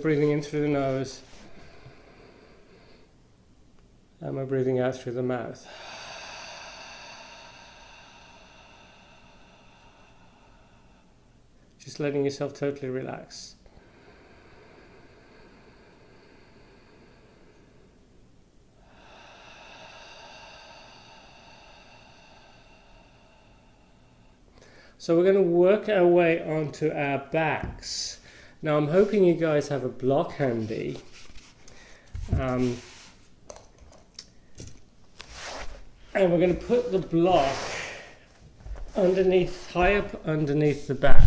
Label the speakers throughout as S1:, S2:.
S1: Breathing in through the nose, and we're breathing out through the mouth. Just letting yourself totally relax. So we're going to work our way onto our backs. Now I'm hoping you guys have a block handy. And we're going to put the block underneath, high up underneath the back.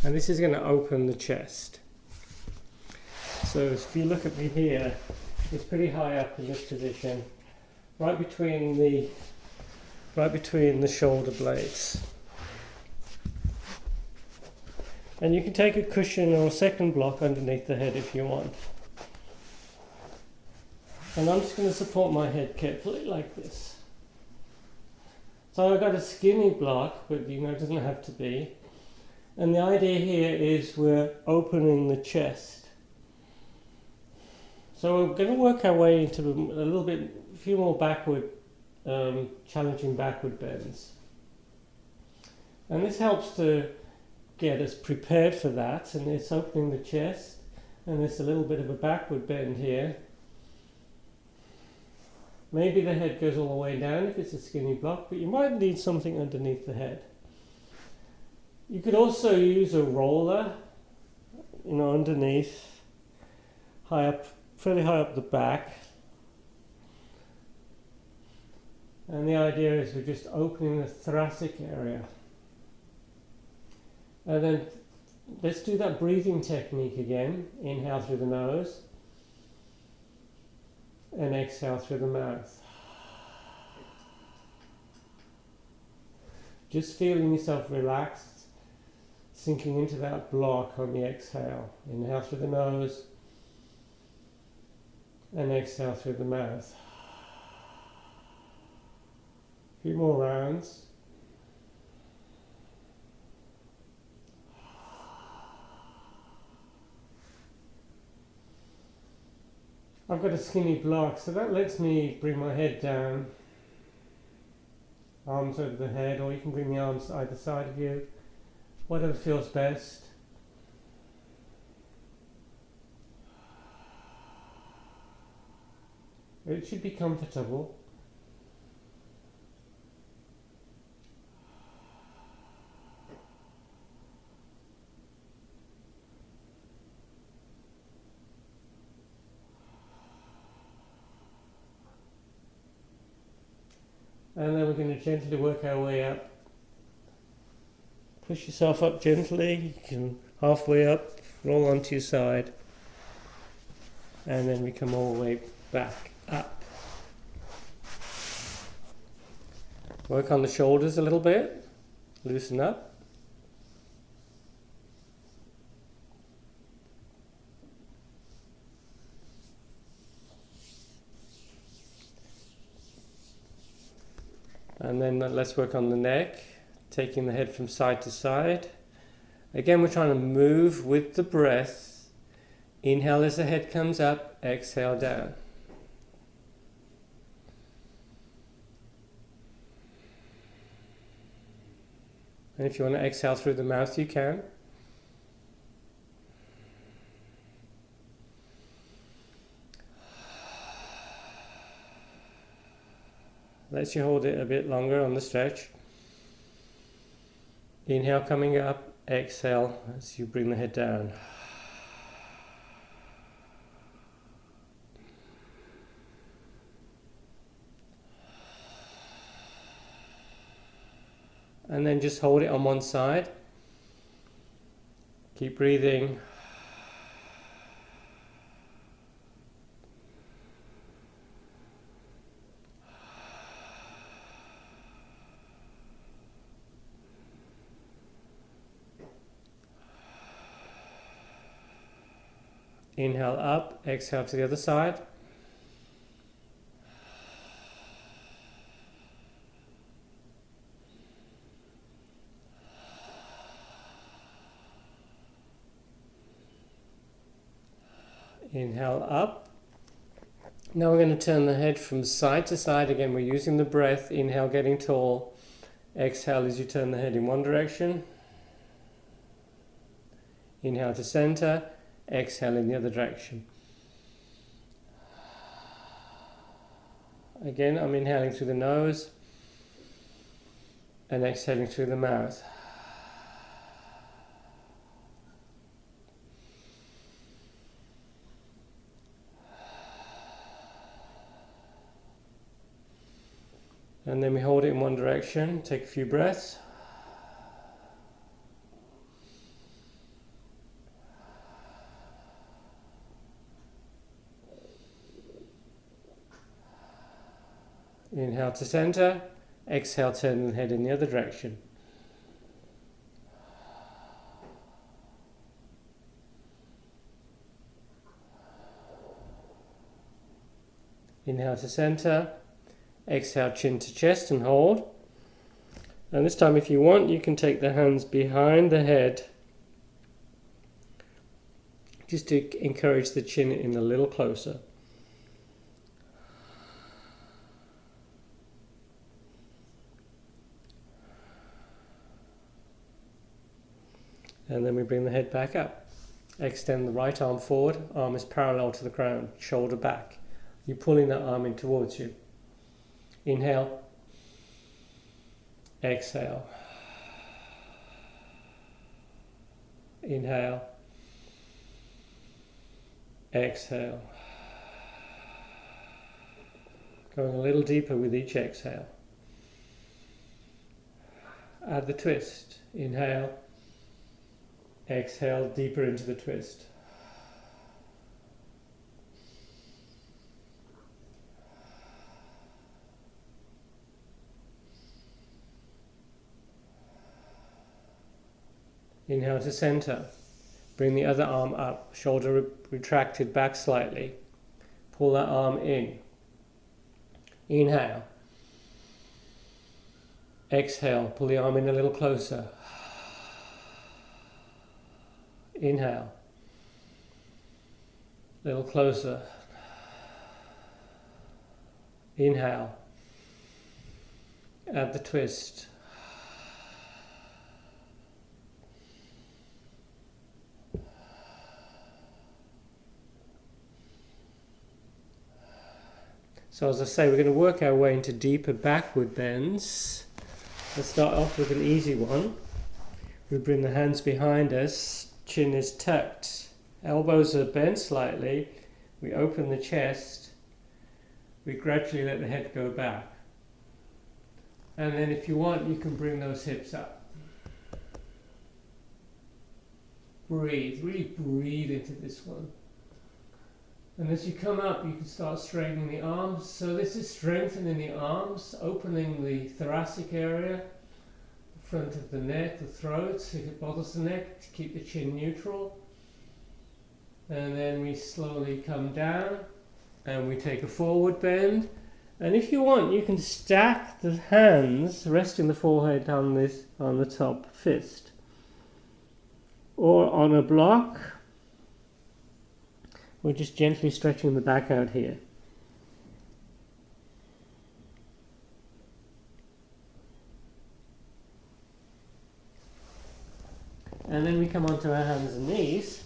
S1: And this is going to open the chest. So if you look at me here, it's pretty high up in this position, right between the shoulder blades. And you can take a cushion or a second block underneath the head if you want. And I'm just going to support my head carefully like this. So I've got a skinny block, but it doesn't have to be. And the idea here is we're opening the chest. So we're going to work our way into a few more backward, challenging backward bends. And this helps to get us prepared for that, and it's opening the chest, and there's a little bit of a backward bend here. Maybe the head goes all the way down if it's a skinny block, but you might need something underneath the head. You could also use a roller, underneath, fairly high up the back. And the idea is we're just opening the thoracic area. And then let's do that breathing technique again. Inhale through the nose and exhale through the mouth. Just feeling yourself relaxed, sinking into that block on the exhale. Inhale through the nose and exhale through the mouth. A few more rounds. I've got a skinny block, so that lets me bring my head down, arms over the head, or you can bring the arms either side of you, whatever feels best. It should be comfortable. And then we're going to gently work our way up. Push yourself up gently. You can halfway up, roll onto your side. And then we come all the way back up. Work on the shoulders a little bit. Loosen up. And then let's work on the neck, taking the head from side to side. Again, we're trying to move with the breath. Inhale as the head comes up, exhale down. And if you want to exhale through the mouth, you can. Lets you hold it a bit longer on the stretch. Inhale coming up, exhale as you bring the head down. And then just hold it on one side. Keep breathing. Inhale up, exhale to the other side. Inhale up. Now we're going to turn the head from side to side. Again, we're using the breath. Inhale, getting tall. Exhale as you turn the head in one direction. Inhale to center. Exhale in the other direction. Again, I'm inhaling through the nose and exhaling through the mouth. And then we hold it in one direction, take a few breaths. Inhale to center, exhale, turn the head in the other direction. Inhale to center, exhale, chin to chest and hold. And this time, if you want, you can take the hands behind the head just to encourage the chin in a little closer. And then we bring the head back up. Extend the right arm forward, arm is parallel to the ground, shoulder back. You're pulling that arm in towards you. Inhale, exhale. Inhale, exhale. Going a little deeper with each exhale. Add the twist. Inhale, exhale, deeper into the twist. Inhale to center. Bring the other arm up, shoulder retracted back slightly. Pull that arm in. Inhale. Exhale, pull the arm in a little closer. Inhale. A little closer. Inhale. Add the twist. So as I say, we're going to work our way into deeper backward bends. Let's start off with an easy one. We bring the hands behind us. Chin is tucked, elbows are bent slightly, we open the chest, we gradually let the head go back. And then if you want, you can bring those hips up. Breathe, really breathe into this one. And as you come up, you can start straightening the arms. So this is strengthening the arms, opening the thoracic area, front of the neck, the throat, if it bothers the neck, to keep the chin neutral. And then we slowly come down and we take a forward bend. And if you want, you can stack the hands, resting the forehead on the top fist, or on a block. We're just gently stretching the back out here. And then we come onto our hands and knees.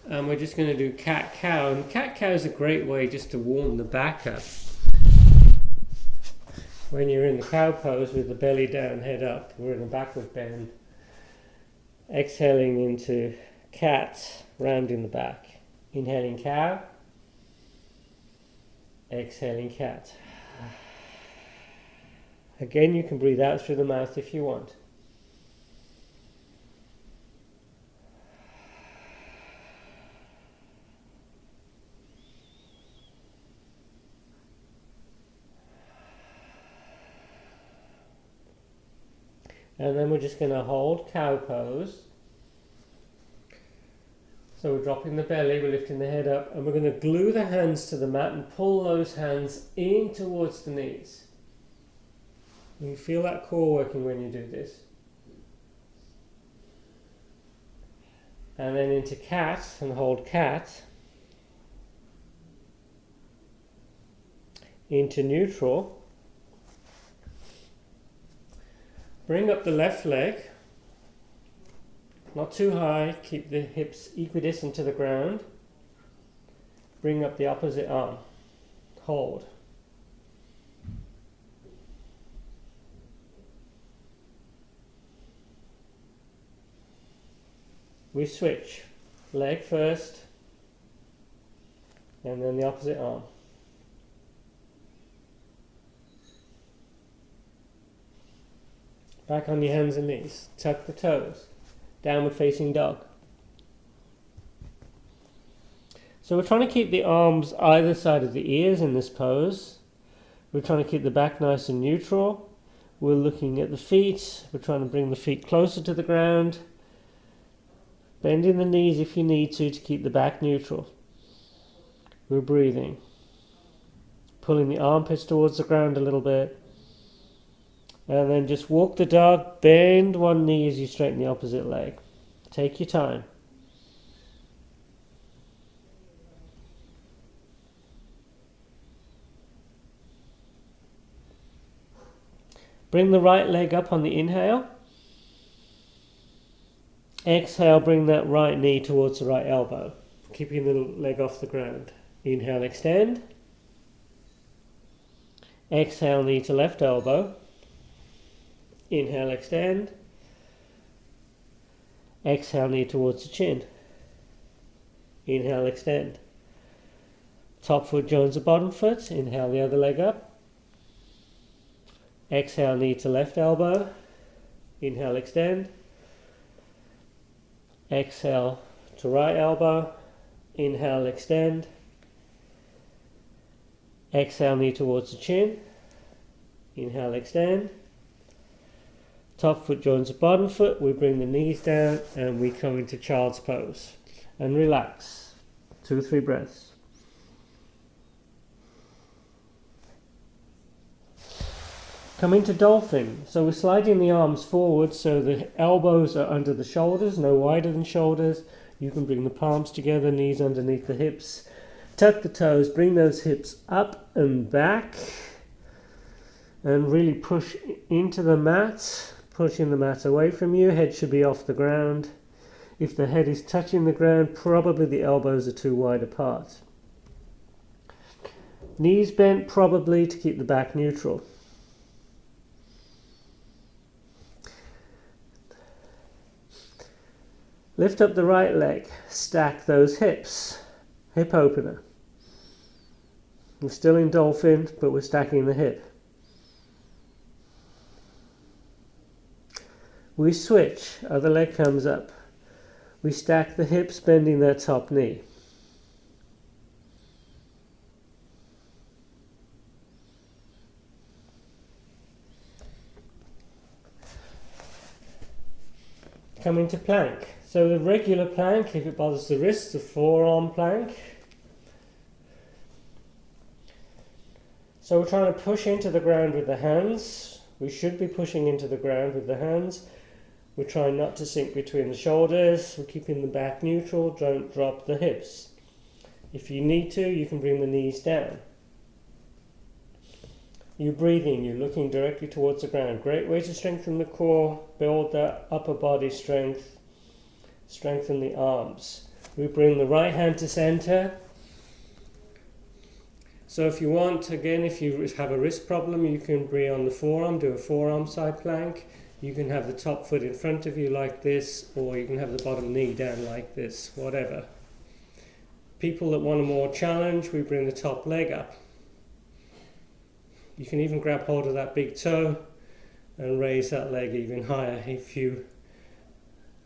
S1: And we're just going to do cat-cow. And cat-cow is a great way just to warm the back up. When you're in the cow pose with the belly down, head up, we're in a backward bend. Exhaling into cat, rounding the back. Inhaling cow. Exhaling cat. Again, you can breathe out through the mouth if you want. And then we're just going to hold cow pose. So we're dropping the belly, we're lifting the head up, and we're going to glue the hands to the mat and pull those hands in towards the knees. You feel that core working when you do this. and then into cat and hold cat, into neutral. Bring up the left leg, not too high, keep the hips equidistant to the ground. Bring up the opposite arm, hold. We switch, leg first, and then the opposite arm. Back on your hands and knees, tuck the toes, downward facing dog. So we're trying to keep the arms either side of the ears in this pose. We're trying to keep the back nice and neutral. We're looking at the feet, we're trying to bring the feet closer to the ground. Bending the knees if you need to keep the back neutral. We're breathing. Pulling the armpits towards the ground a little bit. And then just walk the dog, bend one knee as you straighten the opposite leg. Take your time. Bring the right leg up on the inhale. Exhale, bring that right knee towards the right elbow, keeping the leg off the ground. Inhale, extend. Exhale, knee to left elbow. Inhale, extend. Exhale, knee towards the chin. Inhale, extend. Top foot joins the bottom foot. Inhale, the other leg up. Exhale, knee to left elbow. Inhale, extend. Exhale to right elbow. Inhale, extend. Exhale, knee towards the chin. Inhale, extend. Top foot joins the bottom foot. We bring the knees down and we come into child's pose. And relax. 2 or 3 breaths. Come into dolphin. So we're sliding the arms forward so the elbows are under the shoulders, no wider than shoulders. You can bring the palms together, knees underneath the hips. Tuck the toes, bring those hips up and back. And really push into the mat, pushing the mat away from you. Head should be off the ground. If the head is touching the ground, probably the elbows are too wide apart. Knees bent, probably to keep the back neutral. Lift up the right leg, stack those hips, hip opener. We're still in dolphin, but we're stacking the hip. We switch, other leg comes up. We stack the hips, bending that top knee. Come into plank. So the regular plank, if it bothers the wrists, the forearm plank. So we're trying to push into the ground with the hands. We should be pushing into the ground with the hands. We're trying not to sink between the shoulders. We're keeping the back neutral. Don't drop the hips. If you need to, you can bring the knees down. You're breathing, you're looking directly towards the ground. Great way to strengthen the core, build that upper body strength, strengthen the arms. We bring the right hand to center. So if you want, again, if you have a wrist problem, you can be on the forearm, do a forearm side plank. You can have the top foot in front of you like this, or you can have the bottom knee down like this, whatever. People that want a more challenge, we bring the top leg up. You can even grab hold of that big toe and raise that leg even higher if you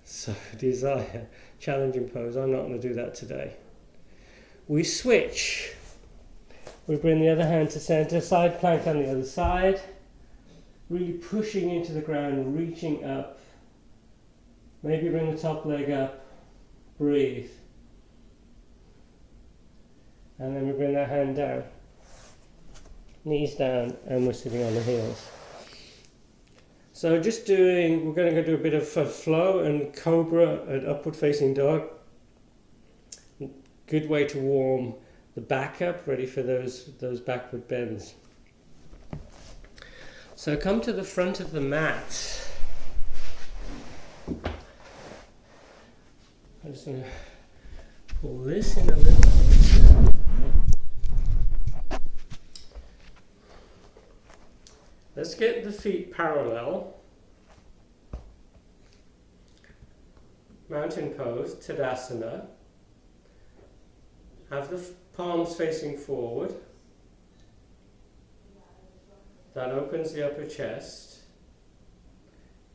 S1: so desire. Challenging pose. I'm not going to do that today. We switch. We bring the other hand to center, side plank on the other side. Really pushing into the ground, reaching up. Maybe bring the top leg up. Breathe. And then we bring that hand down. Knees down, and we're sitting on the heels. So we're going to do a bit of flow and cobra and upward facing dog. Good way to warm the back up, ready for those backward bends. So come to the front of the mat. I'm just going to pull this in a little bit. Let's get the feet parallel. Mountain pose, Tadasana. Have the palms facing forward. That opens the upper chest.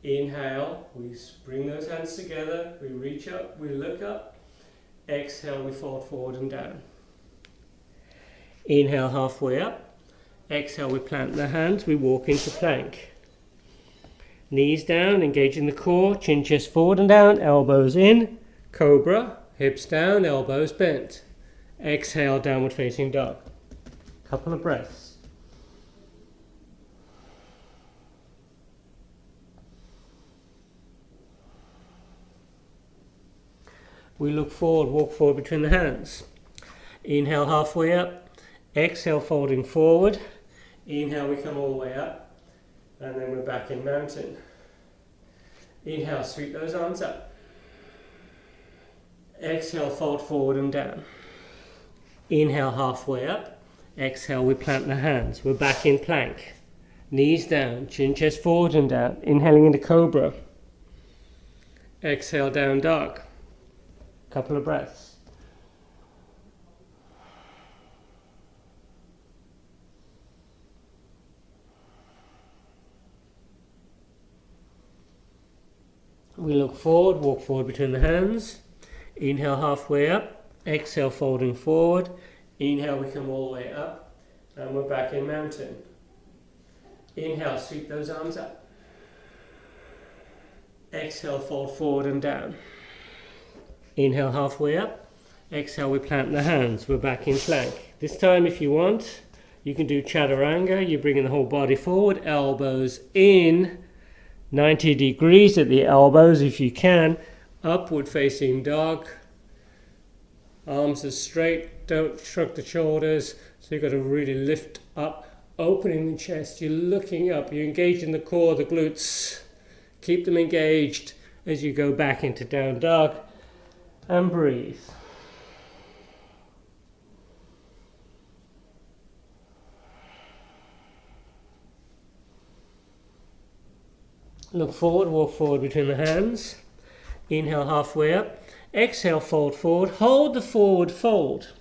S1: Inhale, we bring those hands together, we reach up, we look up. Exhale, we fold forward and down. Inhale, halfway up. Exhale, we plant the hands, we walk into plank. Knees down, engaging the core, chin, chest forward and down, elbows in, cobra, hips down, elbows bent. Exhale, downward facing dog. Couple of breaths. We look forward, walk forward between the hands. Inhale, halfway up. Exhale, folding forward. Inhale, we come all the way up. And then we're back in mountain. Inhale, sweep those arms up. Exhale, fold forward and down. Inhale, halfway up. Exhale, we plant the hands. We're back in plank. Knees down, chin, chest forward and down. Inhaling into cobra. Exhale, down dog. Couple of breaths. We look forward, walk forward between the hands. Inhale, halfway up. Exhale, folding forward. Inhale, we come all the way up. And we're back in mountain. Inhale, sweep those arms up. Exhale, fold forward and down. Inhale, halfway up. Exhale, we plant the hands. We're back in plank. This time, if you want, you can do chaturanga. You're bringing the whole body forward, elbows in. 90 degrees at the elbows if you can. Upward facing dog. Arms are straight, don't shrug the shoulders. So you've got to really lift up, opening the chest. You're looking up, you're engaging the core, the glutes. Keep them engaged as you go back into down dog. And breathe. Look forward, walk forward between the hands. Inhale, halfway up. Exhale, fold forward. Hold the forward fold.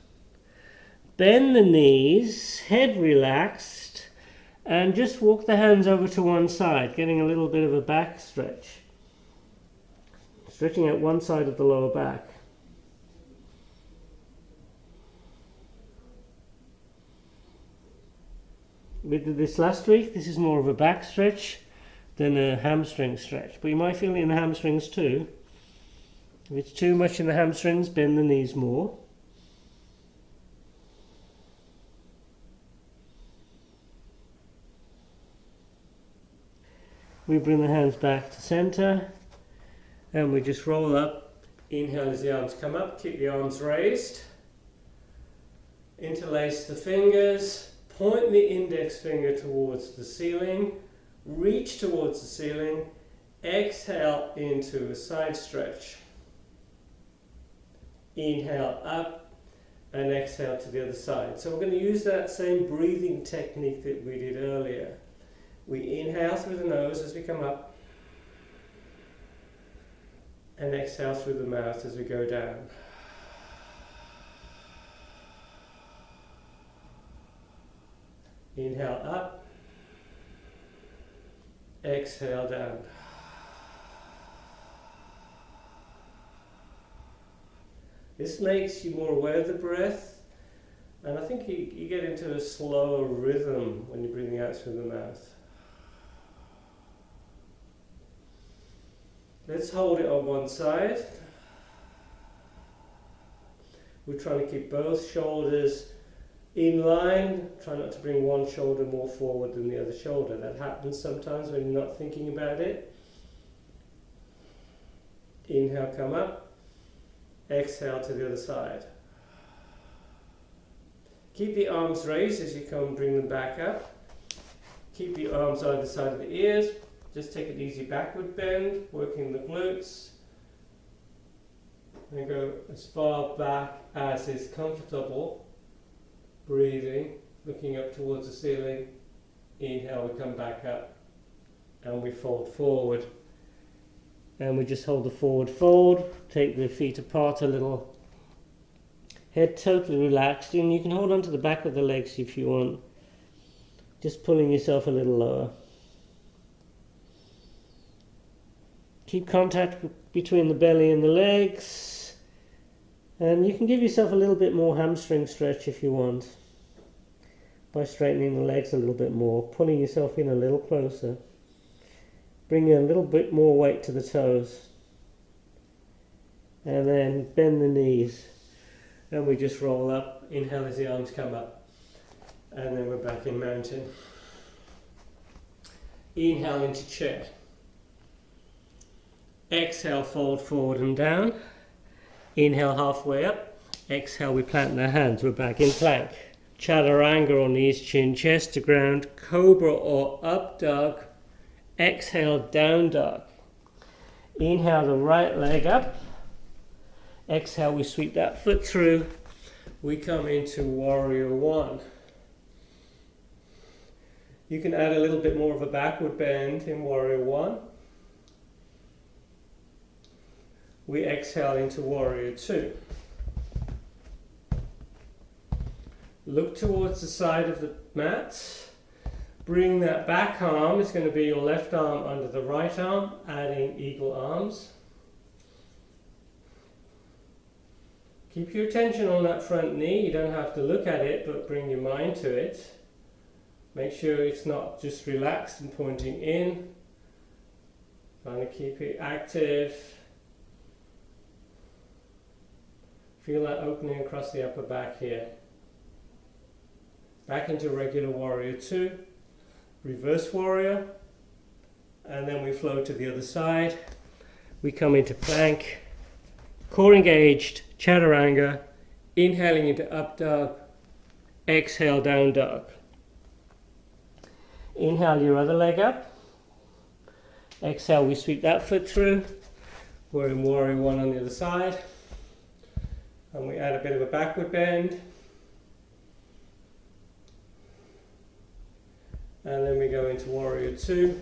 S1: Bend the knees, head relaxed, and just walk the hands over to one side, getting a little bit of a back stretch. Stretching out one side of the lower back. We did this last week. This is more of a back stretch than a hamstring stretch, but you might feel it in the hamstrings too. If it's too much in the hamstrings, bend the knees more. We bring the hands back to center and we just roll up. Inhale as the arms come up, keep the arms raised. Interlace the fingers, point the index finger towards the ceiling. Reach towards the ceiling, exhale into a side stretch. Inhale up and exhale to the other side. So we're going to use that same breathing technique that we did earlier. We inhale through the nose as we come up and exhale through the mouth as we go down. Inhale up. Exhale down. This makes you more aware of the breath, and I think you get into a slower rhythm when you're breathing out through the mouth. Let's hold it on one side. We're trying to keep both shoulders In line, try not to bring one shoulder more forward than the other shoulder. That happens sometimes when you're not thinking about it. Inhale, come up. Exhale to the other side. Keep the arms raised as you come, bring them back up. Keep the arms either side of the ears. Just take an easy backward bend, working the glutes. And go as far back as is comfortable. Breathing, looking up towards the ceiling. Inhale, we come back up. And we fold forward. And we just hold the forward fold. Take the feet apart a little. Head totally relaxed, and you can hold on to the back of the legs if you want. Just pulling yourself a little lower. Keep contact between the belly and the legs. And you can give yourself a little bit more hamstring stretch if you want. By straightening the legs a little bit more, pulling yourself in a little closer. Bring a little bit more weight to the toes. And then bend the knees. And we just roll up, inhale as the arms come up, and then we're back in mountain. Inhale into chair. Exhale, fold forward and down. Inhale, halfway up. Exhale, we plant the hands, we're back in plank. Chaturanga or knees, chin, chest to ground. Cobra or up dog. Exhale, down dog. Inhale the right leg up. Exhale, we sweep that foot through. We come into warrior one. You can add a little bit more of a backward bend in warrior one. We exhale into warrior two. Look towards the side of the mat. Bring that back arm, it's going to be your left arm under the right arm, adding eagle arms. Keep your attention on that front knee. You don't have to look at it, but bring your mind to it. Make sure it's not just relaxed and pointing in. Trying to keep it active. Feel that opening across the upper back here. Back into regular warrior two. Reverse warrior. And then we flow to the other side. We come into plank. Core engaged. Chaturanga, inhaling into up dog, exhale down dog. Inhale your other leg up. Exhale, we sweep that foot through. We're in warrior one on the other side. And we add a bit of a backward bend. And then we go into warrior two.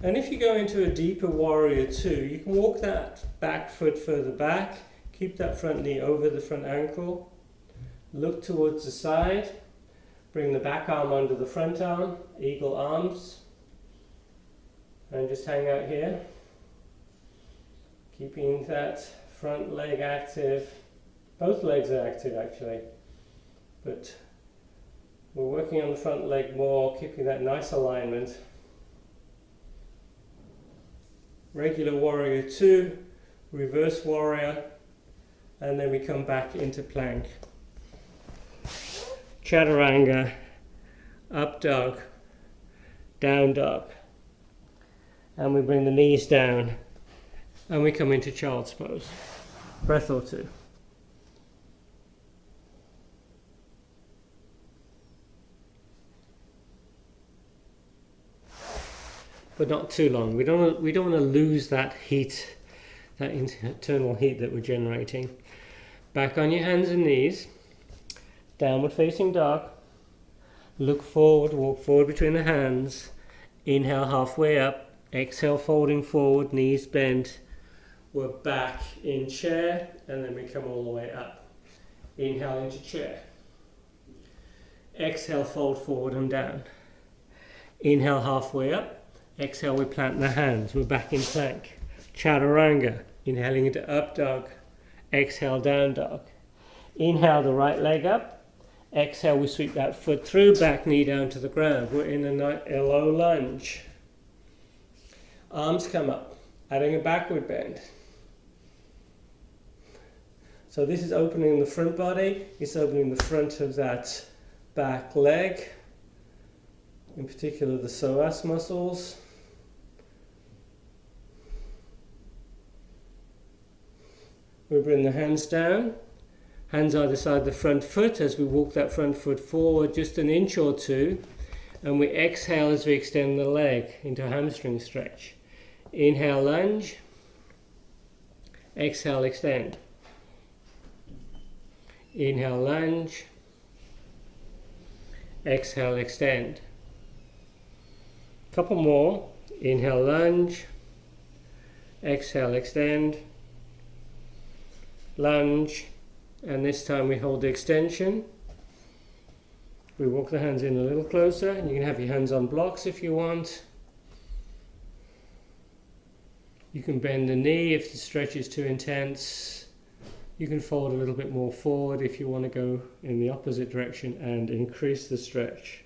S1: And if you go into a deeper warrior two, you can walk that back foot further back, keep that front knee over the front ankle, look towards the side, bring the back arm under the front arm, eagle arms, and just hang out here, keeping that front leg active. Both legs are active actually, but we're working on the front leg more, keeping that nice alignment. Regular warrior two, reverse warrior, and then we come back into plank. Chaturanga, up dog, down dog. And we bring the knees down and we come into child's pose. Breath or two. But not too long. We don't want to lose that heat, that internal heat that we're generating. Back on your hands and knees. Downward facing dog. Look forward, walk forward between the hands. Inhale halfway up. Exhale folding forward, knees bent. We're back in chair and then we come all the way up. Inhale into chair. Exhale, fold forward and down. Inhale halfway up. Exhale, we plant the hands. We're back in plank. Chaturanga. Inhaling into up dog. Exhale, down dog. Inhale the right leg up. Exhale, we sweep that foot through, back knee down to the ground. We're in a low lunge. Arms come up, adding a backward bend. So this is opening the front body, it's opening the front of that back leg, in particular the psoas muscles. We bring the hands down, hands either side of the front foot as we walk that front foot forward just an inch or two, and we exhale as we extend the leg into a hamstring stretch. Inhale, lunge. Exhale, extend. Inhale, lunge. Exhale, extend. Couple more. Inhale, lunge. Exhale, extend. Lunge. And this time we hold the extension. We walk the hands in a little closer. You can have your hands on blocks if you want. You can bend the knee if the stretch is too intense. You can fold a little bit more forward if you want to go in the opposite direction and increase the stretch.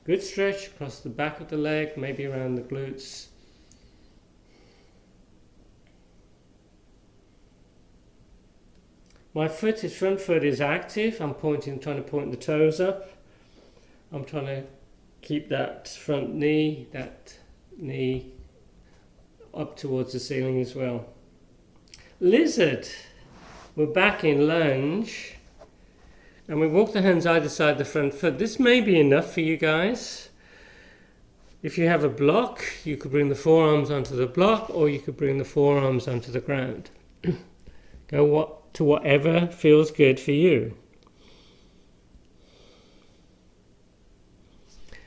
S1: Good stretch across the back of the leg, maybe around the glutes. My front foot is active. I'm trying to point the toes up. I'm trying to keep that front knee, up towards the ceiling as well. Lizard. We're back in lunge. And we walk the hands either side of the front foot. This may be enough for you guys. If you have a block, you could bring the forearms onto the block, or you could bring the forearms onto the ground. Go to whatever feels good for you.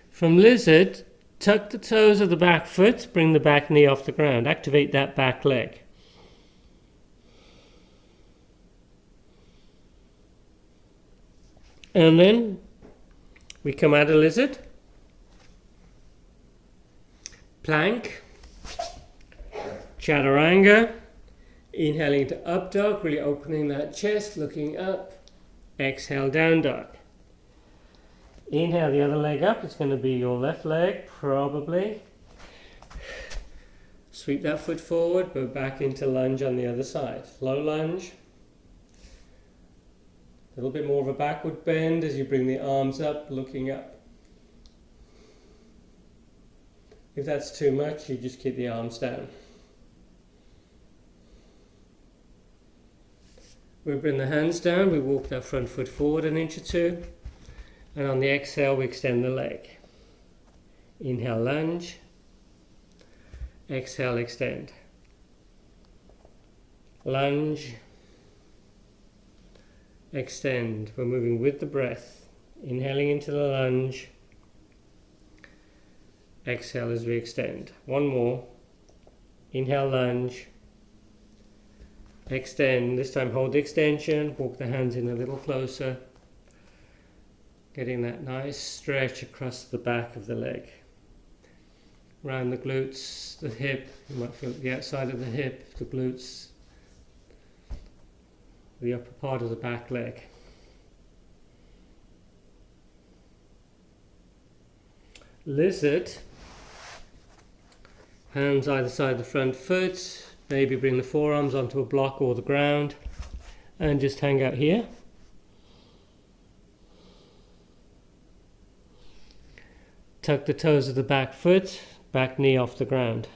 S1: From lizard, tuck the toes of the back foot, bring the back knee off the ground. Activate that back leg. And then we come out of lizard. Plank. Chaturanga. Inhaling to up dog, really opening that chest, looking up. Exhale, down dog. Inhale the other leg up. It's going to be your left leg, probably. Sweep that foot forward, go back into lunge on the other side. Low lunge. A little bit more of a backward bend as you bring the arms up, looking up. If that's too much, you just keep the arms down. We bring the hands down, we walk that front foot forward an inch or two, and on the exhale we extend the leg. Inhale, lunge. Exhale, extend. Lunge. Extend. We're moving with the breath. Inhaling into the lunge. Exhale as we extend. One more. Inhale, lunge. Extend. This time hold the extension. Walk the hands in a little closer. Getting that nice stretch across the back of the leg. Around the glutes, the hip. You might feel the outside of the hip, the glutes, the upper part of the back leg. Lizard. Hands either side of the front foot. Maybe bring the forearms onto a block or the ground and just hang out here. Tuck the toes of the back foot, back knee off the ground.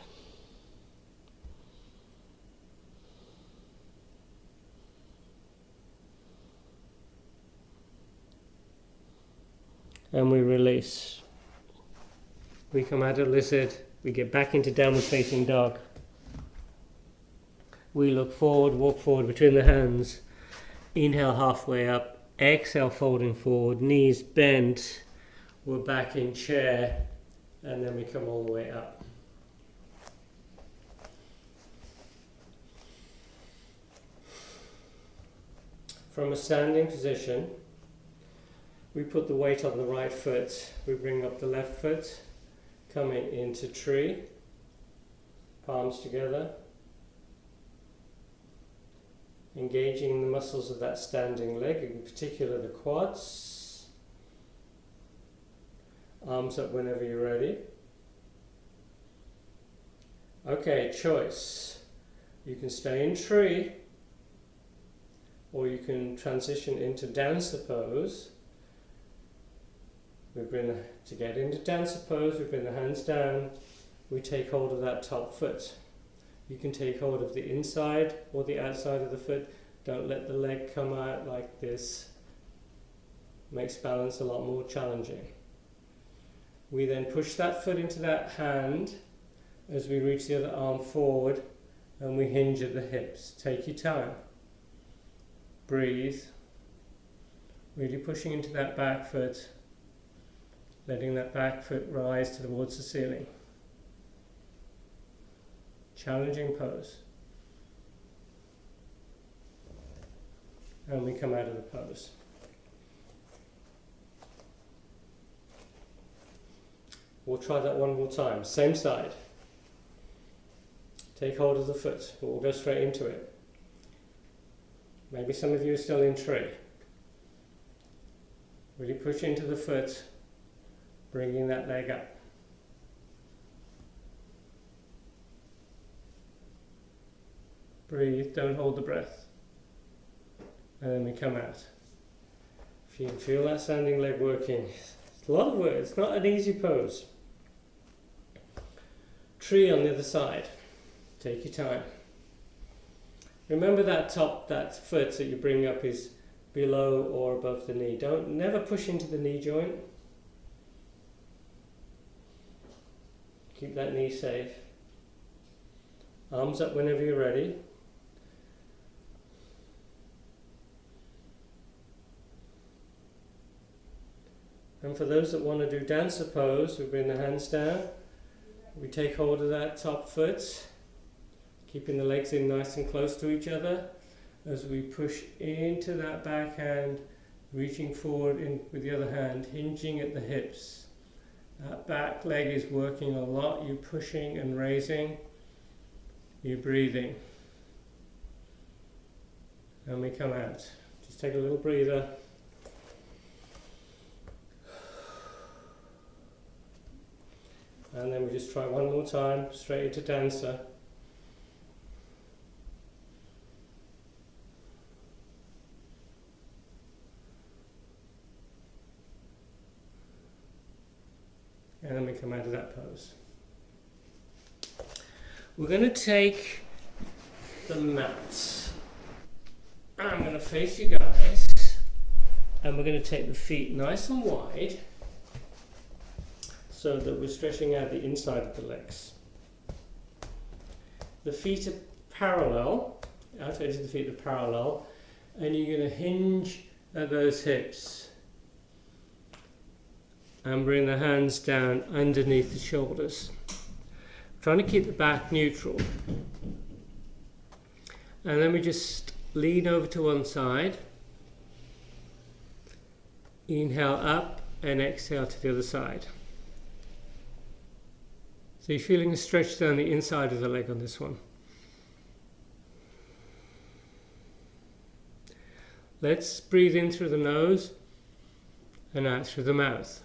S1: And we release. We come out of lizard, we get back into downward facing dog. We look forward, walk forward between the hands. Inhale halfway up, exhale folding forward, knees bent. We're back in chair, and then we come all the way up. From a standing position, we put the weight on the right foot. We bring up the left foot, coming into tree, palms together. Engaging the muscles of that standing leg, in particular the quads. Arms up whenever you're ready. Okay, choice. You can stay in tree, or you can transition into dancer pose. To get into dancer pose, we bring the hands down, we take hold of that top foot. You can take hold of the inside or the outside of the foot. Don't let the leg come out like this. Makes balance a lot more challenging. We then push that foot into that hand as we reach the other arm forward, and we hinge at the hips. Take your time. Breathe. Really pushing into that back foot, letting that back foot rise towards the ceiling. Challenging pose. And we come out of the pose. We'll try that one more time. Same side. Take hold of the foot. We'll go straight into it. Maybe some of you are still in tree. Really push into the foot, bringing that leg up. Breathe, don't hold the breath. And then we come out. If you can feel that standing leg working, it's a lot of work, it's not an easy pose. Tree on the other side. Take your time. Remember that foot that you bring up is below or above the knee. Never push into the knee joint. Keep that knee safe. Arms up whenever you're ready. And for those that want to do dancer pose, we bring the hands down. We take hold of that top foot, keeping the legs in nice and close to each other as we push into that back hand, reaching forward with the other hand, hinging at the hips. That back leg is working a lot. You're pushing and raising. You're breathing. And we come out. Just take a little breather. And then we just try one more time, straight into dancer. And then we come out of that pose. We're going to take the mat. I'm going to face you guys. And we're going to take the feet nice and wide, so that we're stretching out the inside of the legs. The feet are parallel, outer edges of the feet are parallel, and you're going to hinge at those hips and bring the hands down underneath the shoulders. Trying to keep the back neutral. And then we just lean over to one side, inhale up and exhale to the other side. So you're feeling a stretch down the inside of the leg on this one. Let's breathe in through the nose and out through the mouth.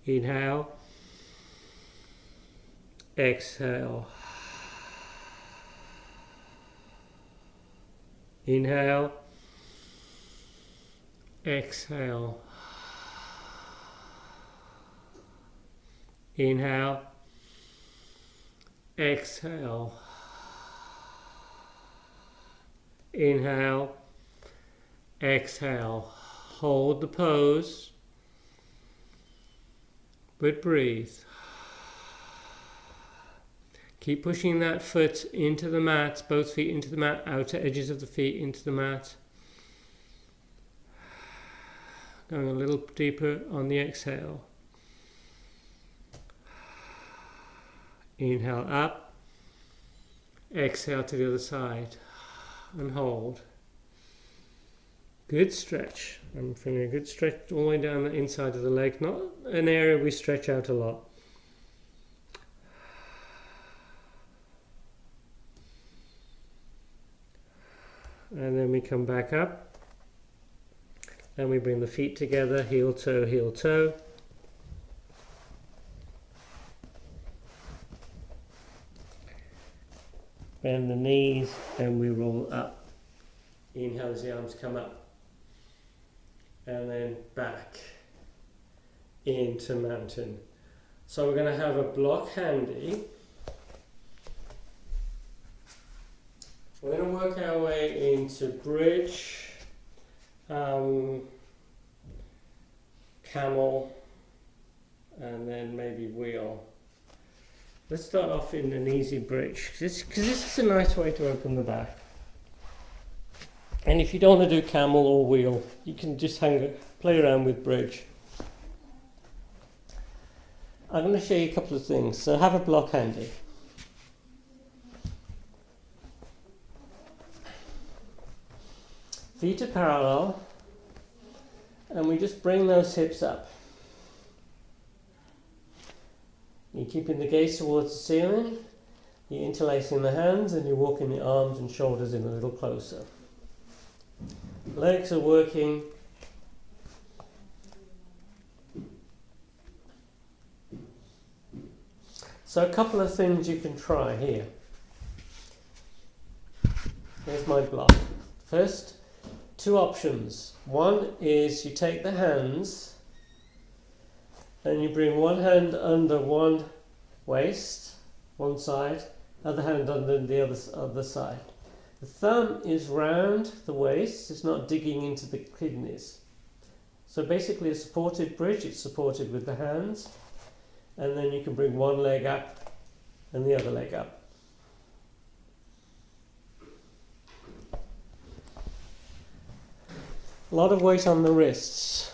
S1: Inhale, exhale. Inhale, exhale. Inhale, exhale. Inhale, exhale. Hold the pose, but breathe. Keep pushing that foot into the mat, both feet into the mat, outer edges of the feet into the mat. Going a little deeper on the exhale. Inhale up, exhale to the other side, and hold. Good stretch. I'm feeling a good stretch all the way down the inside of the leg, not an area we stretch out a lot. And then we come back up, and we bring the feet together, heel toe, heel toe. Bend the knees and we roll up. Inhale as the arms come up. And then back into mountain. So we're going to have a block handy. We're going to work our way into bridge, camel, and then maybe wheel. Let's start off in an easy bridge, because this is a nice way to open the back. And if you don't want to do camel or wheel, you can just play around with bridge. I'm going to show you a couple of things. So have a block handy. Feet are parallel, and we just bring those hips up. You're keeping the gaze towards the ceiling, you're interlacing the hands, and you're walking the arms and shoulders in a little closer. Legs are working. So a couple of things you can try here. Here's my block. First, two options. One is you take the hands and you bring one hand under one waist, one side, other hand under the other side. The thumb is round the waist, it's not digging into the kidneys. So basically a supported bridge, it's supported with the hands, and then you can bring one leg up and the other leg up. A lot of weight on the wrists.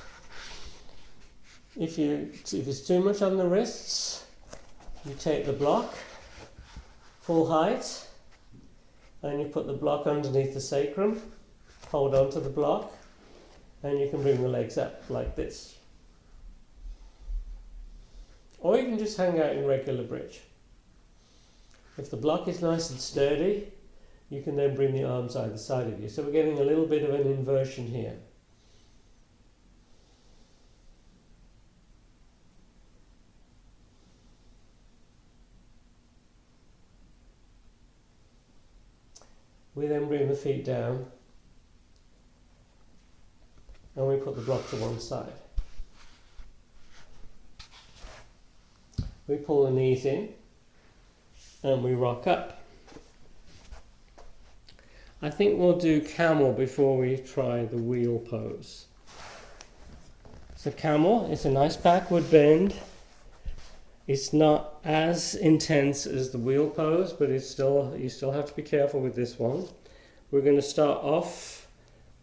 S1: If it's too much on the wrists, you take the block, full height, and you put the block underneath the sacrum, hold on to the block, and you can bring the legs up like this. Or you can just hang out in regular bridge. If the block is nice and sturdy, you can then bring the arms either side of you. So we're getting a little bit of an inversion here. We then bring the feet down and we put the block to one side. We pull the knees in and we rock up. I think we'll do camel before we try the wheel pose. So camel is a nice backward bend. It's not as intense as the wheel pose, but you still have to be careful with this one. We're going to start off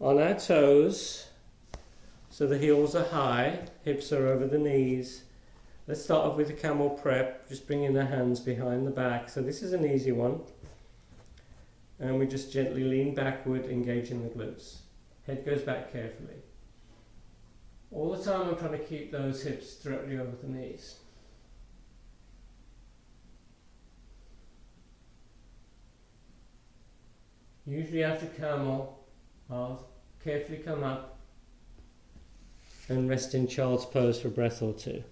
S1: on our toes, so the heels are high, hips are over the knees. Let's start off with the camel prep, just bringing the hands behind the back. So this is an easy one. And we just gently lean backward, engaging the glutes. Head goes back carefully. All the time I'm trying to keep those hips directly over the knees. Usually after camel, I'll carefully come up and rest in child's pose for a breath or two.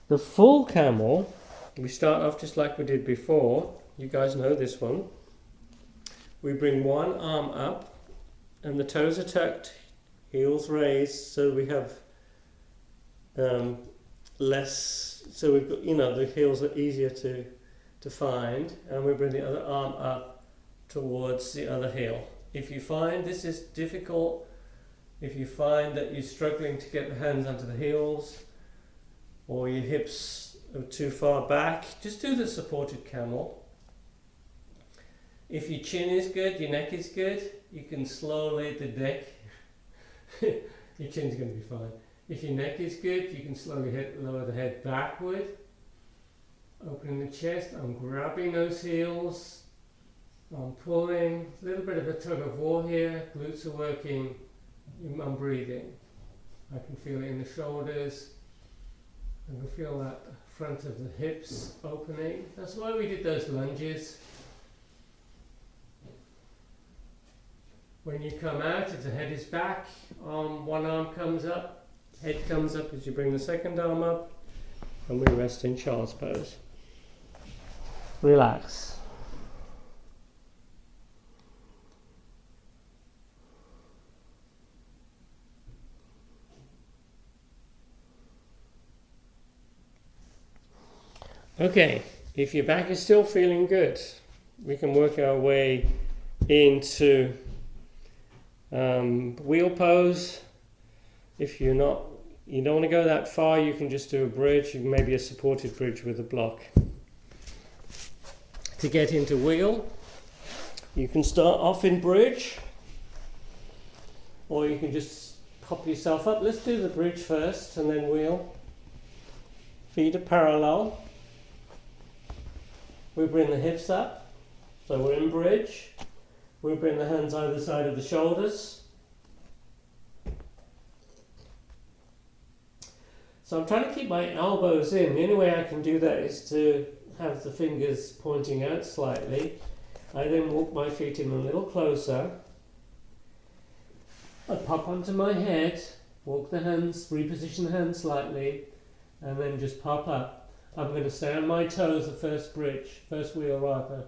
S1: The full camel, we start off just like we did before. You guys know this one. We bring one arm up and the toes are tucked, heels raised, so we have less, so we've got, the heels are easier to find, and we bring the other arm up towards the other heel. If you find this is difficult, if you find that you're struggling to get the hands onto the heels, or your hips are too far back, just do the supported camel. If your chin is good, your neck is good, you can slowly the neck, your chin's going to be fine. If your neck is good, you can slowly lower the head backward, opening the chest. I'm grabbing those heels, I'm pulling, a little bit of a tug of war here, glutes are working, I'm breathing. I can feel it in the shoulders, I can feel that front of the hips opening. That's why we did those lunges. When you come out, if the head is back, one arm comes up, Head comes up as you bring the second arm up, and we rest in child's pose. Relax. Okay, if your back is still feeling good, we can work our way into wheel pose. If you don't want to go that far, you can just do a bridge, maybe a supported bridge with a block. To get into wheel, you can start off in bridge, or you can just pop yourself up. Let's do the bridge first and then wheel. Feet are parallel. We bring the hips up, so we're in bridge. We bring the hands either side of the shoulders. So I'm trying to keep my elbows in. The only way I can do that is to have the fingers pointing out slightly. I then walk my feet in a little closer. I pop onto my head, walk the hands, reposition the hands slightly, and then just pop up. I'm going to stay on my toes, the first wheel rather.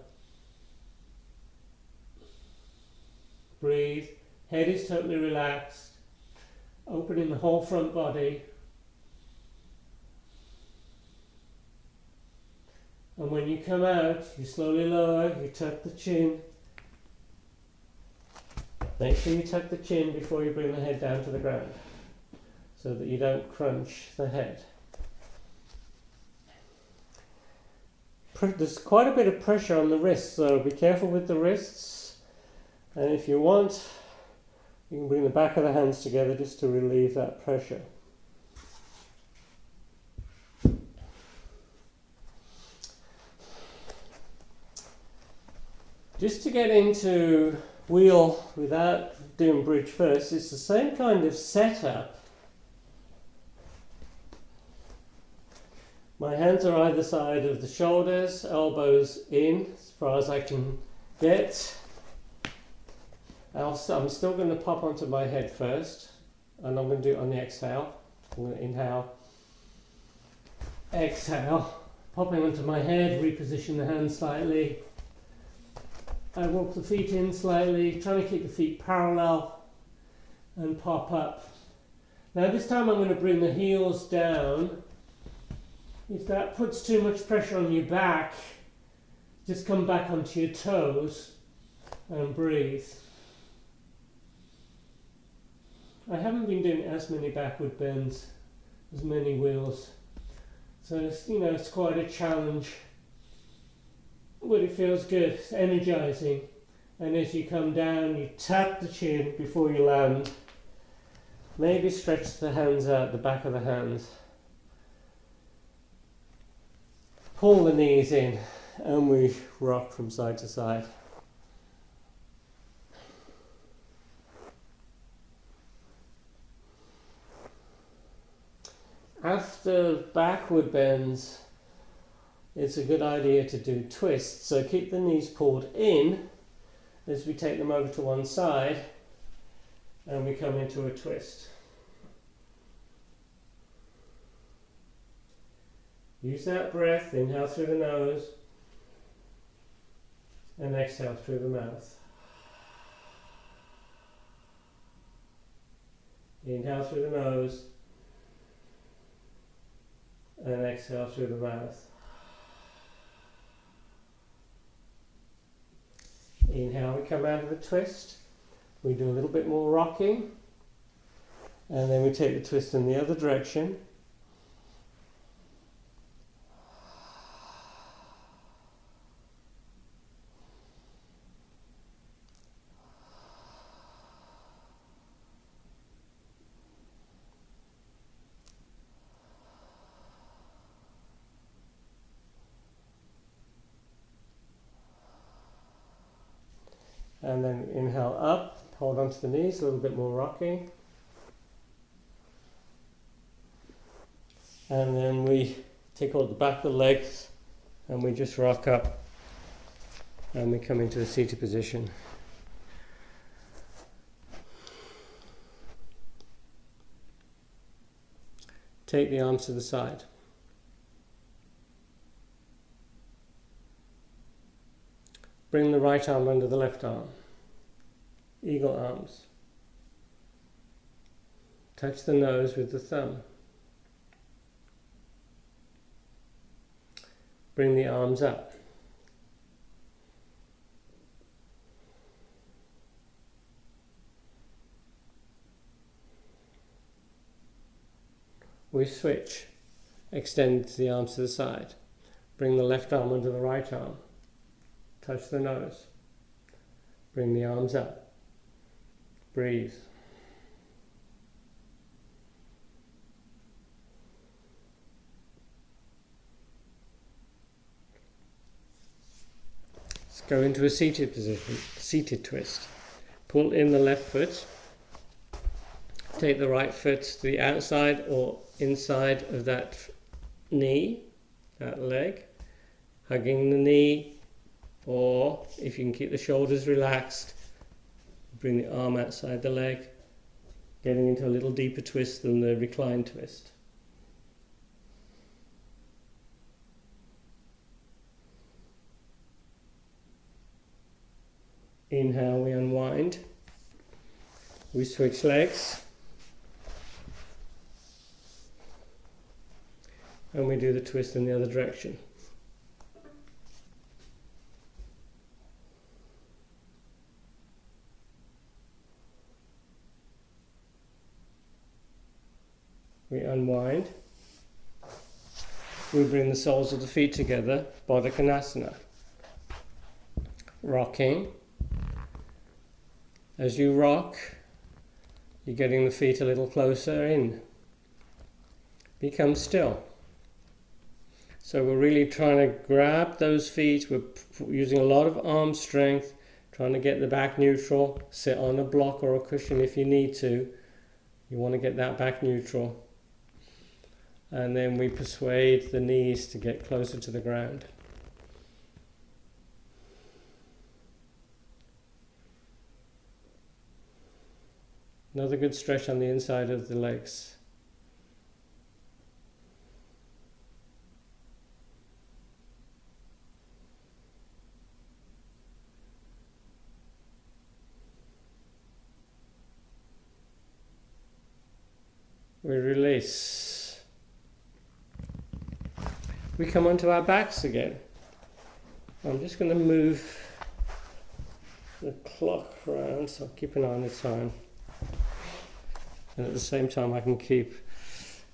S1: Breathe, head is totally relaxed, opening the whole front body. And when you come out, you slowly lower, you tuck the chin. Make sure you tuck the chin before you bring the head down to the ground, so that you don't crunch the head. There's quite a bit of pressure on the wrists, so be careful with the wrists. And if you want, you can bring the back of the hands together just to relieve that pressure. Just to get into wheel without doing bridge first, it's the same kind of setup. My hands are either side of the shoulders, elbows in as far as I can get. I'm still going to pop onto my head first, and I'm going to do it on the exhale. I'm going to inhale, exhale, popping onto my head, reposition the hands slightly. I walk the feet in slightly, trying to keep the feet parallel, and pop up. Now this time I'm going to bring the heels down. If that puts too much pressure on your back, just come back onto your toes and breathe. I haven't been doing as many backward bends, as many wheels, so it's quite a challenge, but it feels good, it's energizing. And as you come down, you tap the chin before you land. Maybe stretch the hands out, the back of the hands. Pull the knees in, and we rock from side to side. After backward bends, it's a good idea to do twists. So keep the knees pulled in as we take them over to one side, and we come into a twist. Use that breath, inhale through the nose and exhale through the mouth. Inhale through the nose and exhale through the mouth. Inhale, we come out of the twist. We do a little bit more rocking, and then we take the twist in the other direction. And then inhale up, hold onto the knees, a little bit more rocking. And then we take hold of the back of the legs and we just rock up and we come into a seated position. Take the arms to the side. Bring the right arm under the left arm. Eagle arms. Touch the nose with the thumb. Bring the arms up. We switch. Extend the arms to the side. Bring the left arm under the right arm. Touch the nose. Bring the arms up. Breathe. Let's go into a seated position, seated twist. Pull in the left foot. Take the right foot to the outside or inside of that knee, that leg, hugging the knee, or if you can keep the shoulders relaxed, bring the arm outside the leg, getting into a little deeper twist than the reclined twist. Inhale, we unwind. We switch legs. And we do the twist in the other direction. We unwind. We bring the soles of the feet together, Baddha Konasana. Rocking. As you rock, you're getting the feet a little closer in. Become still. So we're really trying to grab those feet. We're using a lot of arm strength, trying to get the back neutral. Sit on a block or a cushion if you need to. You want to get that back neutral. And then we persuade the knees to get closer to the ground. Another good stretch on the inside of the legs. We release. We come onto our backs again. I'm just going to move the clock around, so I'll keep an eye on the time. And at the same time I can keep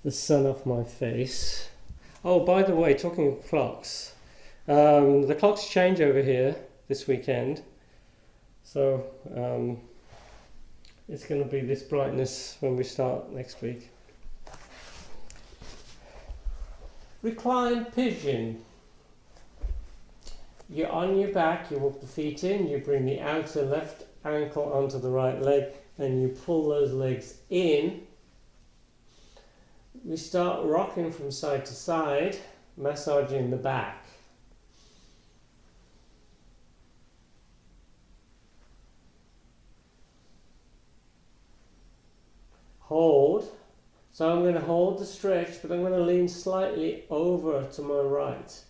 S1: the sun off my face. Oh, by the way, talking of clocks, the clocks change over here this weekend. So it's going to be this brightness when we start next week. Recline pigeon. You're on your back, you walk the feet in, you bring the outer left ankle onto the right leg, and you pull those legs in. We start rocking from side to side, massaging the back. Hold. So I'm going to hold the stretch, but I'm going to lean slightly over to my right.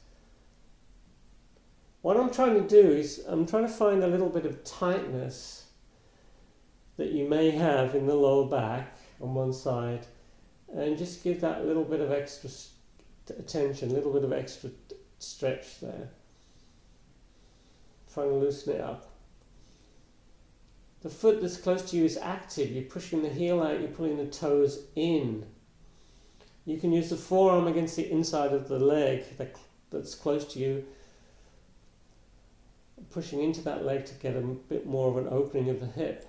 S1: What I'm trying to do is I'm trying to find a little bit of tightness that you may have in the lower back on one side, and just give that a little bit of extra attention, a little bit of extra stretch there. Trying to loosen it up. The foot that's close to you is active. You're pushing the heel out, you're pulling the toes in. You can use the forearm against the inside of the leg that's close to you, pushing into that leg to get a bit more of an opening of the hip.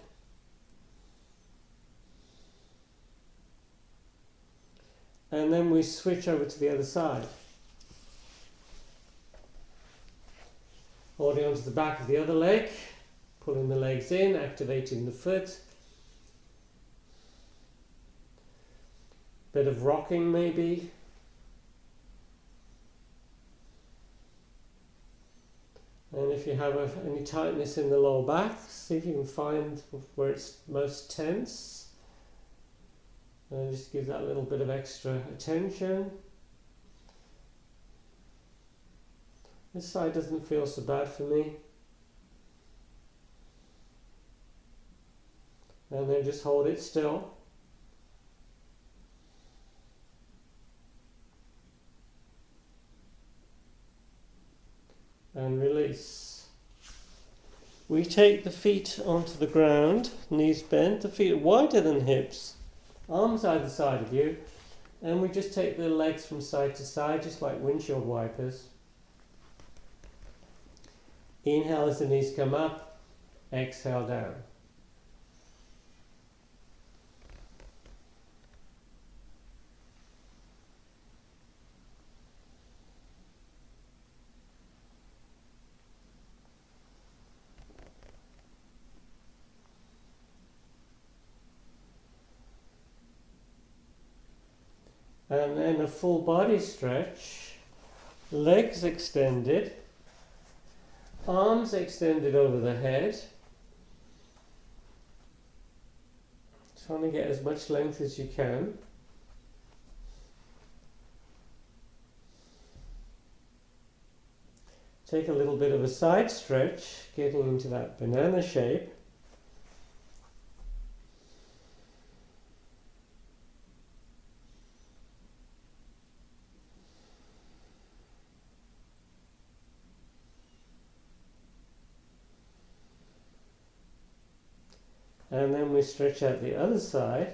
S1: And then we switch over to the other side. Holding onto the back of the other leg. Pulling the legs in, activating the foot. Bit of rocking maybe. And if you have any tightness in the lower back, see if you can find where it's most tense. And just give that a little bit of extra attention. This side doesn't feel so bad for me. And then just hold it still. And release. We take the feet onto the ground, knees bent, the feet are wider than hips, arms either side of you, and we just take the legs from side to side, just like windshield wipers. Inhale as the knees come up, exhale down. And then a full body stretch, legs extended, arms extended over the head. Trying to get as much length as you can. Take a little bit of a side stretch, getting into that banana shape. And then we stretch out the other side.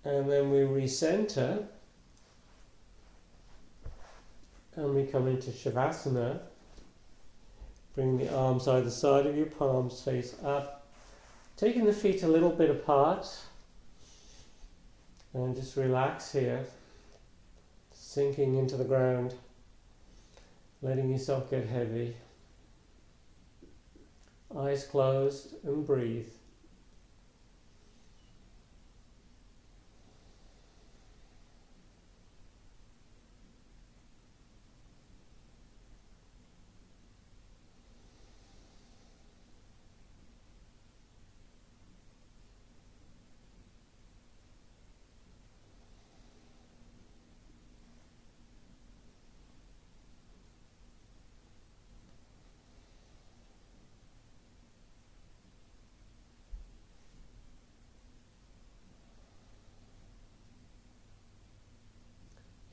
S1: And then we recenter. And we come into Shavasana. Bring the arms either side of you, palms face up. Taking the feet a little bit apart. And just relax here. Sinking into the ground. Letting yourself get heavy. Eyes closed and breathe.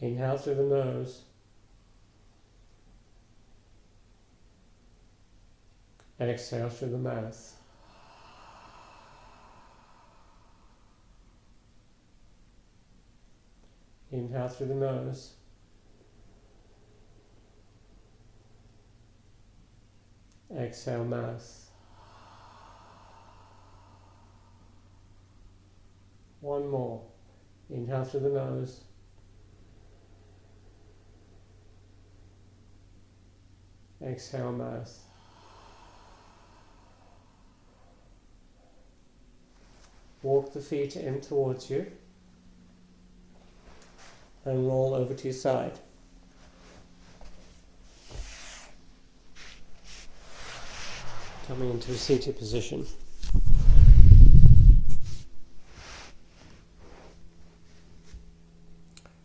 S1: Inhale through the nose. Exhale through the mouth. Inhale through the nose. Exhale, mouth. One more. Inhale through the nose. Exhale, mouth. Walk the feet in towards you and roll over to your side. Coming into a seated position.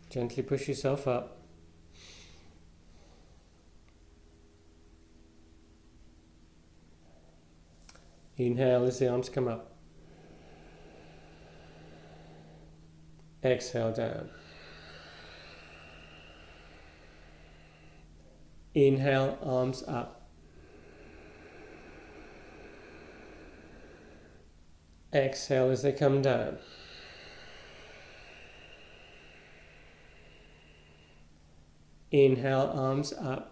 S1: Gently push yourself up. Inhale as the arms come up. Exhale down. Inhale, arms up. Exhale as they come down. Inhale, arms up.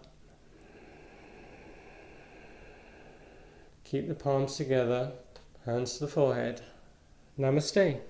S1: Keep the palms together, hands to the forehead. Namaste.